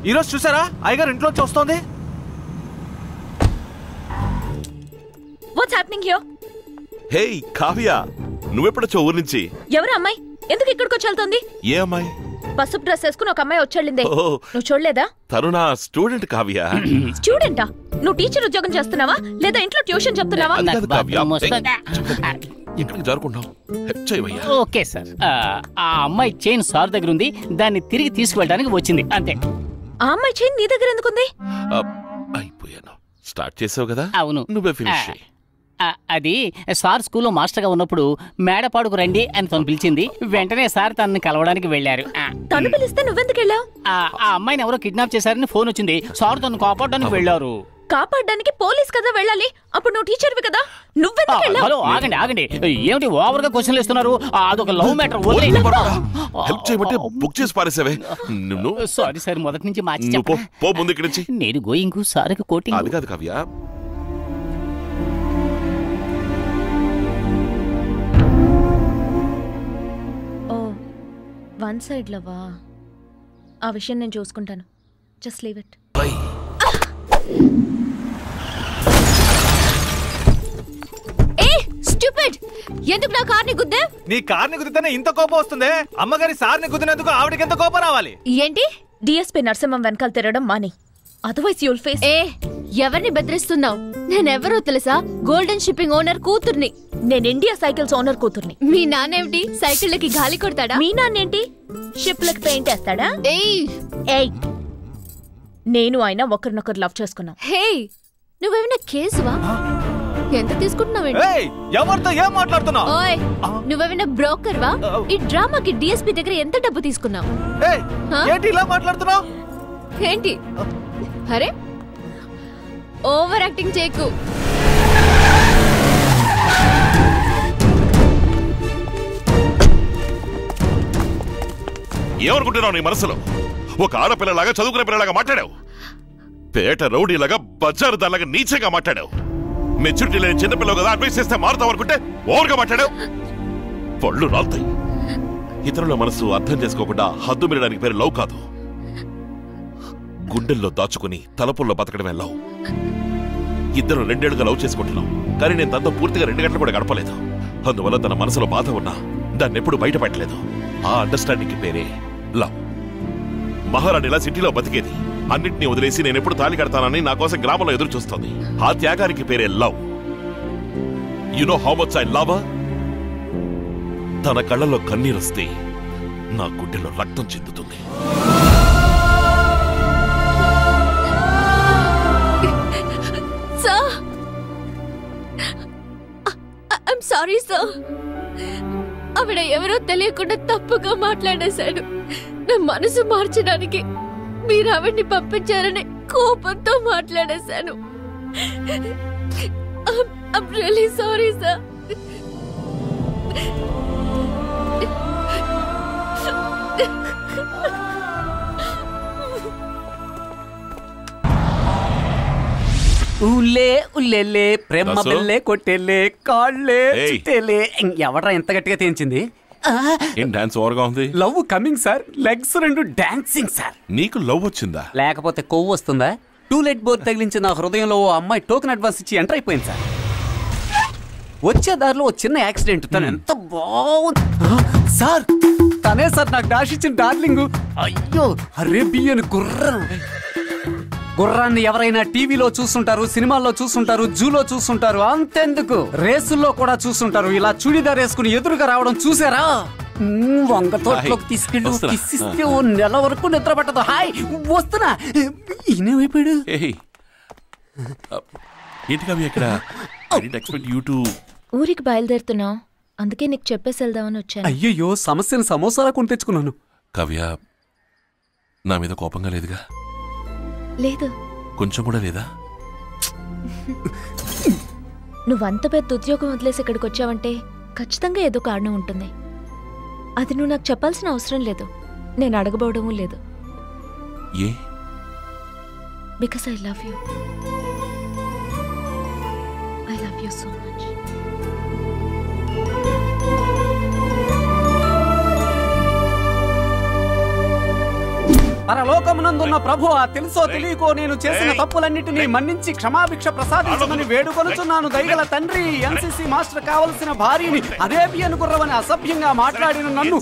ఈరోజు చూసారా అయ్యగారు ఇంట్లోంచి వస్తోంది. What's happening here? Hey Kavya, నువ్వెప్పుడొచ్చావు ఊరు నుంచి? ఎవరు అమ్మాయి? ఎందుకు ఇక్కడికి వచ్చి వెళ్తోంది? ఏ అమ్మాయి? పసుపు డ్రెస్ వేసుకుని ఒక అమ్మాయి వచ్చేళ్ళిందే, నువ్వు చూడలేదా? తను నా స్టూడెంట్ కావ్య. స్టూడెంటా? నువ్వు టీచర్ ఉద్యోగం చేస్తున్నావా లేదా ఇంట్లో ట్యూషన్ చెప్తున్నావా? ఓకే సార్, ఆ అమ్మాయి చైన్ సార్ దగ్గర ఉంది, దాన్ని తిరిగి తీసుకువెళ్ళడానికి వచ్చింది అంతే. ఆ అమ్మాయి చైన్ నీ దగ్గర ఎందుకుంది? అయిపోయాను. స్టార్ట్ చేసావు కదా, అవును నువ్వే ఫినిష్. అది సార్ స్కూల్లో మాస్టర్ గా ఉన్నప్పుడు మేడపాడుకు రండి అని తను పిలిచింది. వెంటనే సార్ తనని కలవడానికి వెళ్లారు. తను పిలిస్తే నువ్వెందుకు వెళ్ళావు? ఆ అమ్మాయిని ఎవరో కిడ్నాప్ చేశారని ఫోన్ వచ్చింది. సార్ తను కాపాడడానికి వెళ్లారు. కాపాడడానికి పోలీస్ కదా వెళ్ళాలి, అప్పుడు నువ్వు టీచర్వి కదా, నువ్వెందుకు వెళ్ళావు? హలో ఆగండి ఆగండి, ఏమిటి ఓవర్ గా క్వశ్చన్లు ఇస్తున్నారు? అదొక లవ్ మ్యాటర్. హెల్ప్ చేయమంటే బుక్ చేసి పారేసావే. సారీ సార్, మొదటి నుంచి మార్చి పో ముందు ఇక్కడి నుంచి. నేను గోయింగ్, సార్కి కోటింగ్. అది కాదు కావ్య. One side లవా? ఆ విషయం నేను చూసుకుంటాను. Just leave it. A stupid, ఎందుకు నా కార్ని గుద్దా? నీ కార్ని గుద్దితేనే ఇంత కోపం వస్తుంది. అమ్మగారి సార్ని గుద్దినందుకు ఆవిడకి ఎంత కోపం రావాలి? ఏంటి? డిఎస్పీ నరసింహం వెనకాల తిరగడం మాని, అదర్వైజ్ యుల్ ఫేస్. ఏ ఎవరిని బెదిరిస్తున్నావు? నేనెవరో తెలుసా? గోల్డెన్ షిప్పింగ్ ఓనర్ కూతుర్ని. నేను ఇండియా సైకిల్స్ ఓనర్ కూతుర్ని. మీ నాన్నేమిటి సైకిళ్ళకి గాలి కొడతాడా? మీ నాన్నేంటి షిప్లకి పెయింట్ వేస్తాడా? ఏయ్, నేను ఆయన ఒకరినొకరు లవ్ చేసుకున్నాం. హే, నువ్వేమైనా కేసువా? ఎంత తీసుకుంటున్నావేంటి? ఎవరితో ఏం మాట్లాడుతున్నావు? ఓయ్, నువ్వేమైనా బ్రోకర్వా? ఈ డ్రామాకి డిఎస్పీ దగ్గర ఎంత డబ్బు తీసుకున్నావు? ఏంటి ఇలా మాట్లాడుతున్నావు? ఏంటి? అరే ఓవర్ యాక్టింగ్ చేయకు. ఏమనుకుంటున్నావు నీ మనసులో? ఒక ఆడపిల్లలాగా చదువుకునే పిల్లలాగా మాట్లాడావు. పేట రౌడీలాగా బజారు దానిలాగా నీచంగా మాట్లాడావు. మెచ్యూరిటీ లేని చిన్నపిల్లలు కదా, అడ్వైస్ చేస్తే మారుతావు అనుకుంటే ఓవర్గా మాట్లాడావు. పళ్ళు రాలుతాయి. ఇతరుల మనసు అర్థం చేసుకోకుండా హద్దు మీరడానికి పేరు లవ్ కాదు. గుండెల్లో దాచుకుని తలపుల్లో బతకడమే లవ్. ఇద్దరు 2 ఏళ్లుగా లవ్ చేసుకుంటున్నాం, కానీ నేను తనతో పూర్తిగా 2 గంటలు కూడా గడపలేదు. అందువల్ల తన మనసులో బాధ ఉన్నా దాన్ని ఎప్పుడు బయట పెట్టలేదు. ఆ అండర్స్టాండింగ్ పేరే లవ్. మహారాణిలా సిటీలో బతికేది, అన్నింటినీ వదిలేసి నేను ఎప్పుడు తాళి కడతానని నా కోసం గ్రామంలో ఎదురు చూస్తోంది. ఆ త్యాగానికి పేరే love. You know how much I love her? తన కళ్ళలో కన్నీరొస్తే నా గుండెలో రక్తం చెందుతుంది. సారీ సార్, ఆవిడ ఎవరో తెలియకుండా తప్పుగా మాట్లాడేశాడు. నా మనసు మార్చడానికి మీరు ఆవిడ్ని పంపించారని కోపంతో మాట్లాడేశాను. I'm really sorry sir. ఊలే ఉల్లెలే ప్రేమ బెల్లే కొట్టెలే కాళ్ళే చిట్టేలే. ఎవడ్రా ఎంత గట్టిగా తేంచింది? డాన్స్ ఓవర్గా ఉంది. Love coming sir, legs 2 dancing sir. నీకు లవ్ వచ్చిందా? లేకపోతే కొవ్వు వస్తుందా? టూలెట్ బోర్ తగిలించి నా హృదయంలో ఓ అమ్మాయి టోకెన్ అడ్వాన్స్ ఇచ్చి ఎంటర్ అయిపోయింది సార్. వచ్చే దారిలో ఓ చిన్న యాక్సిడెంట్. తను ఎంత బాగుంది సార్. తనే సార్ నాకు డాష్ ఇచ్చిన డార్లింగ్. అయ్యో, అరేబియన్ గుర్రం. గుర్రాన్ని ఎవరైనా టీవీలో చూస్తుంటారు, సినిమాల్లో చూస్తుంటారు, జూలో చూస్తుంటారు, అంతెందుకు రేసుల్లో కూడా చూస్తుంటారు. ఇలా చూడీదార్ వేసుకుని ఎదురుగా రావడం చూసారా? వంగ తోటలోకి తీసుకెళ్ళి కిసిస్తే ఓ నెల వరకు నిద్ర పట్టదు. హాయ్ వస్తున్నా. ఈయనైపోయాడు. ఊరికి బయలుదేరుతున్నావు, అందుకే నీకు చెప్పేసి వెళ్దామని వచ్చాను. అయ్యయ్యో, సమస్యను సమోసాలా కొని తెచ్చుకున్నాను. కావ్య, నా మీద కోపంగా లేదుగా? లేదు. కొంచెం కూడా లేదా? నువ్వంత పెద్ద ఉద్యోగం వదిలేసి ఇక్కడికి వచ్చావంటే ఖచ్చితంగా ఏదో కారణం ఉంటుంది. అది నువ్వు నాకు చెప్పాల్సిన అవసరం లేదు, నేను అడగబోవడమూ లేదు. ఏ? Because I love you. I love you so much. పరలోకమునందున్న ప్రభువా, తెలుసో తెలియకో నేను చేసిన తప్పులన్నిటినీ మన్నించి క్షమాభిక్ష ప్రసాదించమని వేడుకొనుచున్నాను. దయగల తండ్రి, ఎన్సీసీ మాస్టర్ కావలసిన భార్యని అదే బియ్యను గుర్రవని అసభ్యంగా మాట్లాడిన నన్ను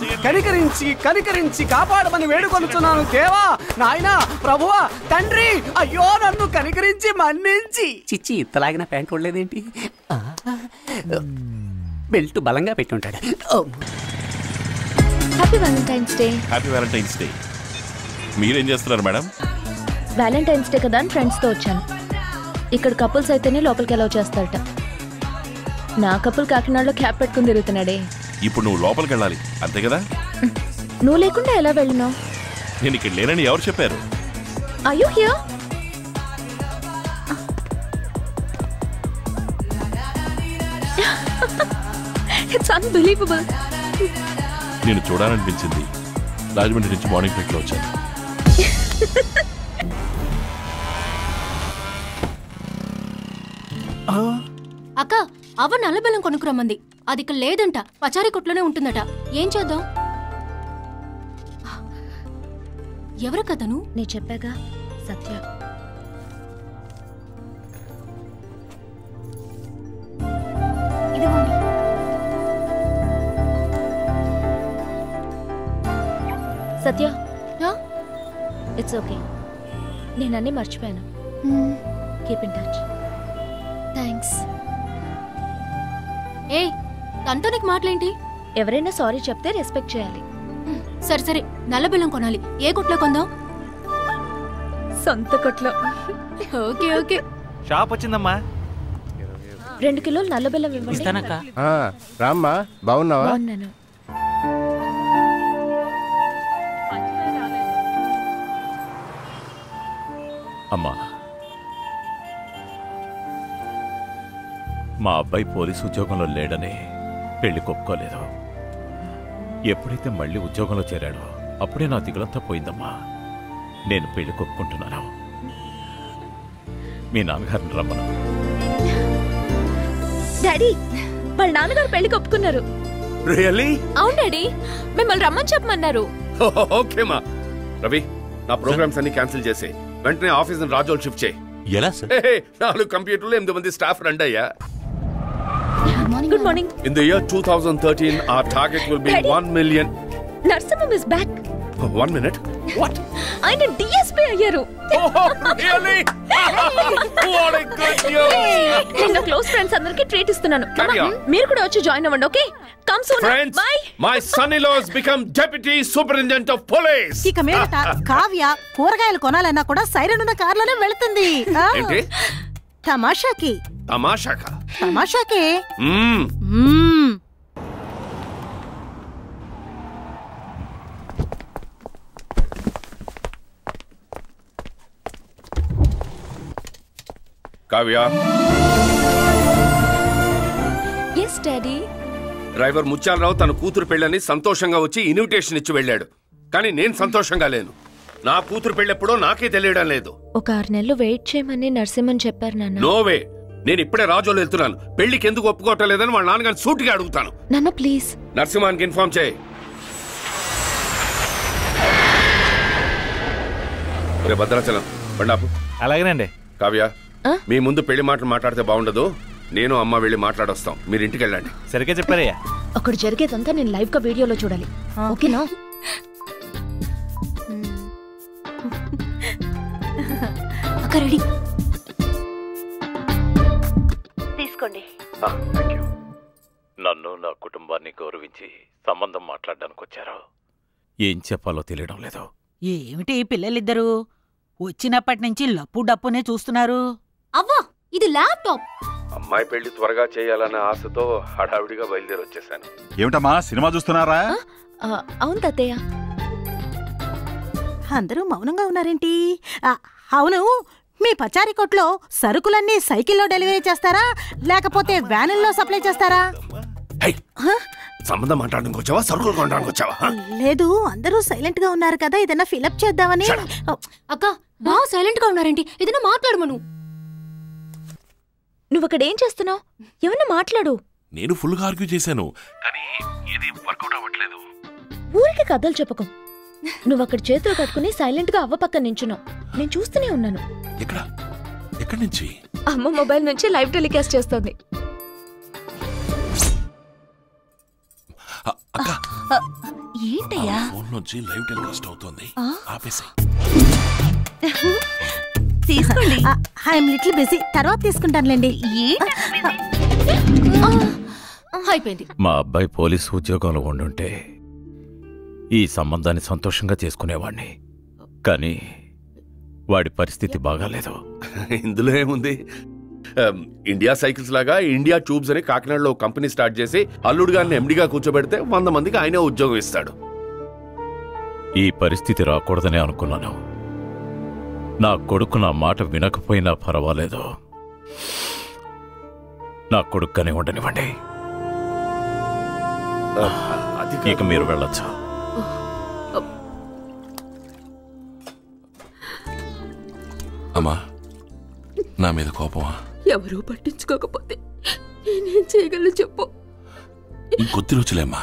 కనికరించి కాపాడమని వేడుకొనుచున్నాను. దేవా, నాయనా, ప్రభువా, తండ్రి, అయ్యో నన్ను కనికరించి మన్నించి. చిచ్చి, ఇంతలాగిన ప్యాంట్ ఉండలేదేంటి? బెల్ట్ బలంగా పెట్టుంటాడు. Happy valentine's day. Happy valentine's day. మీరేం చేస్తున్నారు మేడం? వ్యాలంటైన్స్ డే కదా అని ఫ్రెండ్స్తో వచ్చాను. ఇక్కడ కపుల్స్ అయితేనే లోపలికి అలౌ చేస్తారట. నా కపుల్ కాకినాడలో క్యాప్ పెట్టుకుని తిరుగుతున్నాడే. ఇప్పుడు నువ్వు లోపలికి వెళ్ళాలి, అంతే కదా? నువ్వు లేకుండా ఎలా వెళ్ళినావు? నేను ఇక్కడ లేనని ఎవరు చెప్పారు? Are you here? It's unbelievable. నేను చూడాలనిపించింది. రాజమండ్రి నుంచి మార్నింగ్ ఫ్లైట్ లో వచ్చాను. అక్క, అవ్వ నల్లబెల్లం కొనుక్కురమ్మంది. అది ఇక్కడ లేదంట, పచారీ కొట్లోనే ఉంటుందట. ఏం చేద్దాం? ఎవరు కదను? నే చెప్పాగా, సత్య. ఇదిగోండి. సత్య, ఇట్స్ ఓకే. నేను అన్నీ మర్చిపోయాను. Keep in touch. థ్యాంక్స్. ఏ, తనతో నీకు మాటలేంటి? ఎవరైనా సారీ చెప్తే రెస్పెక్ట్ చేయాలి. సరే సరే, నల్లబెల్లం కొనాలి. ఏ కొట్లో కొందాం? సొంత కొట్లో. Okay okay. షాప్ వచ్చిందమ్మా. 2 కిలోలు నల్లబెల్లం ఇవ్వండి. రామ్మా, బాగున్నావా? బాగున్నాను. అమ్మా, మా అబ్బాయి పోలీసు ఉద్యోగంలో లేడని పెళ్లి ఒప్పుకోలేదు. ఎప్పుడైతే మళ్ళీ ఉద్యోగంలో చేరాడో అప్పుడే నా దిగులంతా పోయిందమ్మా. నేను పెళ్లి ఒప్పుకుంటున్నాను. మీ నాన్నగారిని రమ్మను. డాడీ, వాళ్ళ నాన్నగారు పెళ్లికి ఒప్పుకున్నారు. రియల్లీ? అవును డాడీ, మిమ్మల్ని రమ్మని చెప్పమన్నారు. ఓకేమా. రవి, నా ప్రోగ్రామ్స్ అన్ని క్యాన్సిల్ చేసే వెంటనే ఆఫీస్ రాజోల్ షిఫ్ట్ చేయి. ఎలా సార్? 4 కంప్యూటర్లు, 8 మంది స్టాఫ్ రండి అయ్యా. Good morning. In the year 2013, our target will be 1 million. Narasimham is back. 1 minute. What? ఆయన డిఎస్పీ అయ్యారు. Really? What a good news. నేను క్లోజ్ ఫ్రెండ్స్ అందరికి ట్రీట్ ఇస్తున్నాను. మీరు కూడా వచ్చి జాయిన్ అవ్వండి. Okay, come soon. Friends, by. my son-in-law has become deputy superintendent of police. ఇక మీదట కావ్య కూరగాయలు కొనాలన్నా కూడా సైరన్ ఉన్న కార్లోనే వెళ్తుంది. ఏంటి? తమాషాకి. తమాషాకా? తమాషాకి. Kavya. yes daddy. Driver Mutyalarao తన కూతురు పెళ్ళని సంతోషంగా వచ్చి ఇన్విటేషన్ ఇచ్చి వెళ్ళాడు. కానీ నేను సంతోషంగా లేను. నా కూతురు పెళ్ళెప్పుడో నాకే తెలియడం లేదు. ఒక 6 నెలలు వెయిట్ చేయమని నరసింహన్ చెప్పారు నాన్న. నోవే, నేను ఇప్పుడే రాజోలు వెళ్తున్నాను. పెళ్లికి ఎందుకు ఒప్పుకోవటం లేదని వాళ్ళ నాన్నగారిని సూటిగా అడుగుతాను. నాన్న ప్లీజ్. నరసింహానికి ఇన్ఫార్మ్ చేయి. భద్రాచలం బండాపు. అలాగేనండి. కావ్య, మీ ముందు పెళ్లి మాటలు మాట్లాడితే బాగుండదు. నేను అమ్మ వెళ్ళి మాట్లాడొస్తాం. మీరు ఇంటికి వెళ్ళండి. సరిగ్గా చెప్పారయ్యా. అక్కడ జరిగేదంతా నేను లైవ్ గా వీడియోలో చూడాలి. ఓకేనా? అక్క రెడీ. తీసుకోండి. నన్ను నా కుటుంబాన్ని గౌరవించి సంబంధం మాట్లాడడానికి వచ్చారు. ఏం చెప్పాలో తెలియడం లేదు. ఏమిటి పిల్లలిద్దరూ వచ్చినప్పటి నుంచి లప్పు డప్పునే చూస్తున్నారు? అవ్వా, ఇది ల్యాప్టాప్. అమ్మాయి పెళ్లి త్వరగా చేయాలన్న ఆశతో హడావిడిగా బయలుదేరి వచ్చేసాను. ఏమిటమ్మా, సినిమా చూస్తున్నారా? అవును తాతయ్య. అందరూ మౌనంగా ఉన్నారేంటి? అవును, మీ పచారీ కొట్లో సరుకులన్నీ సైకిల్లో డెలివరీ చేస్తారా లేకపోతే వ్యానుల్లో సప్లై చేస్తారా? సంబంధం మాట్లాడడానికి వచ్చావా, సరుకులు కొనడానికి వచ్చావా? లేదు, అందరూ సైలెంట్ గా ఉన్నారు కదా, ఏదైనా ఫిలప్ చేద్దామని. అక్క, బాగా సైలెంట్ గా ఉన్నారేంటి? ఏదైనా మాట్లాడమను. నువ్వు అక్కడ ఏం చేస్తున్నావు? ఏమన్నా మాట్లాడు. నేను ఫుల్ గా ఆర్గ్యూ చేశాను, కానీ ఏది వర్కౌట్ అవ్వట్లేదు. ఊరికి కథలు చెప్పకు. నువ్వు అక్కడ చేతులు కట్టుకుని సైలెంట్ గా అవ్వ పక్కన నించున్నావు. నేను చూస్తూనే ఉన్నాను. ఎక్కడి నుంచి? అమ్మ మొబైల్ నుంచి లైవ్ టెలికాస్ట్ చేస్తోంది. ఏంటయ్యా? ఫోన్ నుంచి లైవ్ టెలికాస్ట్ అవుతోంది. ఆపేసేయ్. తీసుకోండి. ఐఎమ్ లిటిల్ బిజీ, తర్వాత తీసుకుంటానులేండి. అయిపోయింది. మా అబ్బాయి పోలీసు ఉద్యోగంలో ఉండుంటే ఈ సంబంధాన్ని సంతోషంగా చేసుకునేవాణ్ణి. కానీ వాడి పరిస్థితి బాగాలేదు. ఇందులో ఏముంది? ఇండియా సైకిల్స్ లాగా ఇండియా ట్యూబ్స్ అని కాకినాడలో కంపెనీ స్టార్ట్ చేసి అల్లుడు గారిని ఎండిగా కూర్చోబెడితే 100 మందికి ఆయనే ఉద్యోగం ఇస్తాడు. ఈ పరిస్థితి రాకూడదనే అనుకున్నాను. నా కొడుకు నా మాట వినకపోయినా పర్వాలేదు, నా కొడుకునే ఉండనివ్వండి. ఇక మీరు వెళ్ళొచ్చు. అమ్మా, నా మీద కోపమా? ఎవరూ పట్టించుకోకపోతే నేనేం చేయగలను చెప్పు. ఇంకొద్ది రోజులేమ్మా,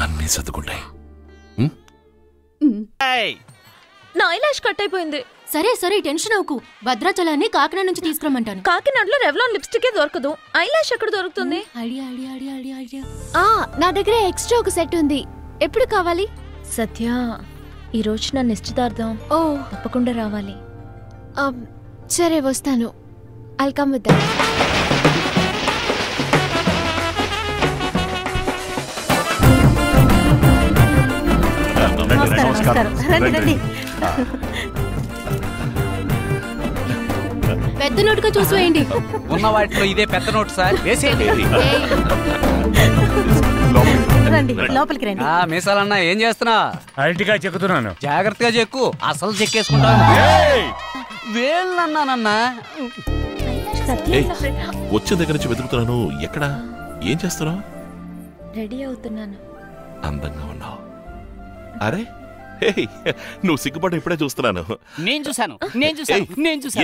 అన్నీ సర్దుకుంటాయి. నా ఐలాష్ కట్ అయిపోయింది. సరే సరే, టెన్షన్ అవ్వకు. భద్రాచలాన్ని కాకినాడ నుంచి తీసుకురమ్మంటాను. కాకినాడలో రెవ్లాన్ లిప్స్టిక్ దొరకదు. ఐలాష్ ఎక్కడ దొరుకుతుంది? నా దగ్గర ఎక్స్ట్రా ఒక సెట్ ఉంది. ఎప్పుడు కావాలి? సత్య, ఈ రోజు నా నిశ్చితార్థం. ఓ, తప్పకుండా రావాలి. సరే, వస్తాను. I'll come with that. పెద్ద నోటుగా చూసివేయండి. ఉన్న వాటిలో ఇదే పెద్ద నోటు సార్. రండి, లోపలికి రండి. మీసాలన్నా ఏం చేస్తున్నా? అరటిగా చెక్కుతున్నాను. జాగ్రత్తగా చెక్కు, అసలు చెక్కేసుకుంటాను. వేళ్ళన్నానన్నా. వచ్చే దగ్గర నుంచి వెతుకుతున్నాను. ఎక్కడా? ఏం చేస్తున్నావు? రెడీ అవుతున్నాను. అందంగా ఉన్నావు. అరే, నువ్వు సిగ్గుపడ్డ ఇప్పుడే చూస్తున్నాను. నేను చూసాను.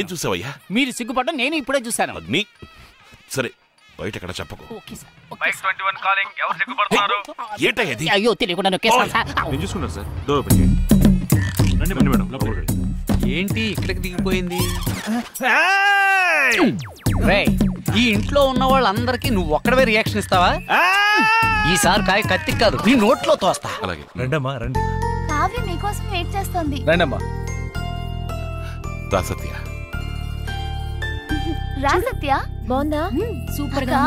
ఏం చూసావయ్యా? మీరు సిగ్గుపడ్డం నేను ఇప్పుడే చూసాను. సరే, బయట ఎక్కడ చెప్పకు. ఏంటయ్యది? అయ్యో, తెలియకుండా నొక్కేస్తాను సార్. నేను చూసుకున్నాను సార్. డోర్ ఓపెన్ చేయండి. రండి మేడం, లోపలికి రండి. ఏంటి ఇక్కడికి దిగిపోయింది? రేయ్, ఈ ఇంట్లో ఉన్న వాళ్ళందరికీ నువ్వు ఒక్కడవే రియాక్షన్ ఇస్తావా? ఈసారి కాయ కత్తికి కాదు, నీ నోట్లో తోస్తా. అలాగే. రండమ్మా, రండి. కావ్య మీకోసం వెయిట్ చేస్తోంది. రండమ్మా. రా సత్య. రా సత్య. బాగుందా? సూపర్ గా.